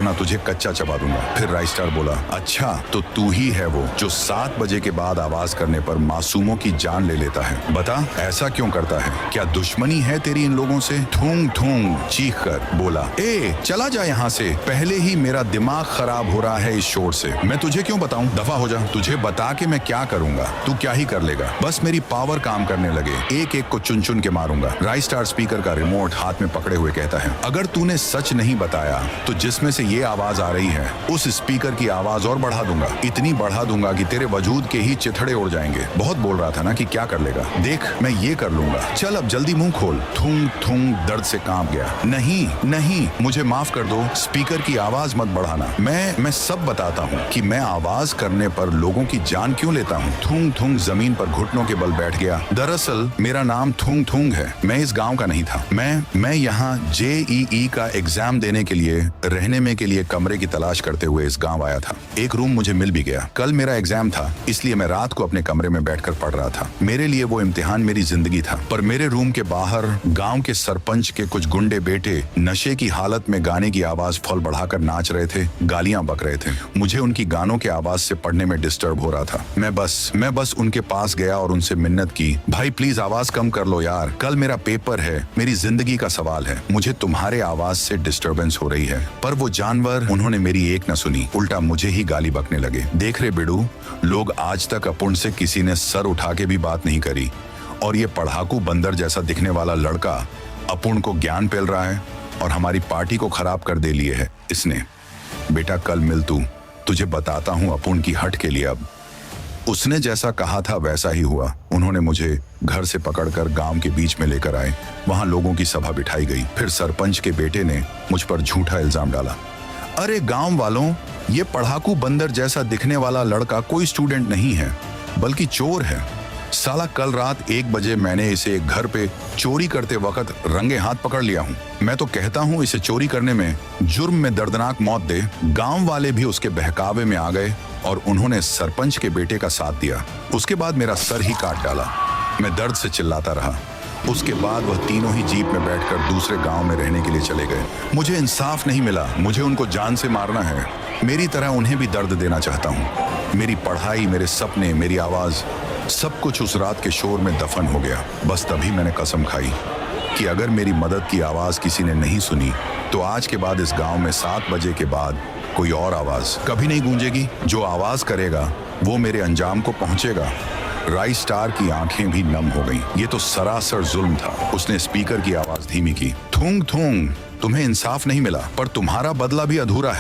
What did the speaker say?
ना तुझे कच्चा चबा दूंगा। फिर राइस्टार बोला, अच्छा तो तू ही है वो जो 7 बजे के बाद आवाज करने पर मासूमों की जान ले लेता है। बता ऐसा क्यों करता है? क्या दुश्मनी है तेरी इन लोगों से? थूंग थूंग चीख कर बोला, ए चला जा यहाँ से, पहले ही मेरा दिमाग खराब हो रहा है इस शोर से। मैं तुझे क्यों बताऊं, दफा हो जा। तुझे बता के मैं क्या करूंगा, तू क्या ही कर लेगा। बस मेरी पावर काम करने लगे, एक एक को चुन चुन के मारूंगा। राइस्टार स्पीकर का रिमोट हाथ में पकड़े हुए कहता है, अगर तूने सच नहीं बताया तो जिसमें से ये आवाज आ रही है उस स्पीकर की आवाज और बढ़ा दूंगा, इतनी बढ़ा दूंगा कि तेरे वजूद के ही चिथड़े उड़ जाएंगे। बहुत बोल रहा था ना कि क्या कर लेगा, देख मैं ये कर लूंगा, चल अब जल्दी मुंह खोल। थूंग थूंग दर्द से कांप गया। नहीं नहीं मुझे माफ कर दो, स्पीकर की आवाज मत बढ़ाना। मैं सब बताता हूँ कि मैं आवाज करने पर लोगों की जान क्यों लेता हूँ। थूंग थूंग जमीन पर घुटनों के बल बैठ गया। दरअसल मेरा नाम थूंग थूंग है, मैं इस गाँव का नहीं था। मैं यहाँ JEE का एग्जाम देने के लिए रहने में के लिए कमरे की तलाश करते हुए इस गांव आया था। एक रूम मुझे मिल भी गया। कल मेरा एग्जाम था, इसलिए मैं रात को अपने कमरे में बैठकर पढ़ रहा था। मेरे लिए वो इम्तिहान मेरी जिंदगी था। पर मेरे रूम के बाहर गांव के सरपंच के कुछ गुंडे बेटे नशे की हालत में गाने की आवाज फुल बढ़ाकर नाच रहे थे, गालियां बक रहे थे। मुझे उनकी गानों के आवाज से पढ़ने में डिस्टर्ब हो रहा था। मैं बस उनके पास गया और उनसे मिन्नत की, भाई प्लीज आवाज कम कर लो यार, कल मेरा पेपर है, मेरी जिंदगी का सवाल है, मुझे तुम्हारे आवाज से डिस्टर्बेंस हो रही है। पर वो जानवर, उन्होंने मेरी एक न सुनी, उल्टा मुझे ही गाली बकने लगे। देख रहे बिडू, लोग आज तक अपुन से किसी ने सर उठा के भी बात नहीं करी, और ये पढ़ाकू बंदर जैसा दिखने वाला लड़का अपुन को ज्ञान पेल रहा है और हमारी पार्टी को खराब कर दे लिए है इसने। बेटा कल मिल तू, तुझे बताता हूँ अपुन की हट के लिए। अब उसने जैसा कहा था वैसा ही हुआ। उन्होंने मुझे घर से पकड़कर गांव के बीच में लेकर आए। वहां लोगों की सभा बिठाई गई। फिर सरपंच के बेटे ने मुझ पर झूठा इल्जाम डाला। अरे गांव वालों, ये पढ़ाकू बंदर जैसा दिखने वाला लड़का कोई स्टूडेंट नहीं है, बल्कि चोर है। साला कल रात 1 बजे मैंने इसे एक घर पे चोरी करते वक्त रंगे हाथ पकड़ लिया हूँ। मैं तो कहता हूँ इसे चोरी करने में, जुर्म में दर्दनाक मौत दे। गांव वाले भी उसके बहकावे में आ गए और उन्होंने सरपंच के बेटे का साथ दिया। उसके बाद मेरा सर ही काट डाला। मैं दर्द से चिल्लाता रहा। उसके बाद वह तीनों ही जीप में बैठकर दूसरे गांव में रहने के लिए चले गए। मुझे इंसाफ नहीं मिला, मुझे उनको जान से मारना है। मेरी तरह उन्हें भी दर्द देना चाहता हूँ। मेरी पढ़ाई, मेरे सपने, मेरी आवाज, सब कुछ उस रात के शोर में दफन हो गया। बस तभी मैंने कसम खाई कि अगर मेरी मदद की आवाज किसी ने नहीं सुनी तो आज के बाद इस गांव में 7 बजे के बाद कोई और आवाज कभी नहीं गूंजेगी। जो आवाज करेगा वो मेरे अंजाम को पहुंचेगा। राइस्टार की आंखें भी नम हो गईं। ये तो सरासर जुल्म था। उसने स्पीकर की आवाज धीमी की। थूंग थूंग, तुम्हें इंसाफ नहीं मिला, पर तुम्हारा बदला भी अधूरा है।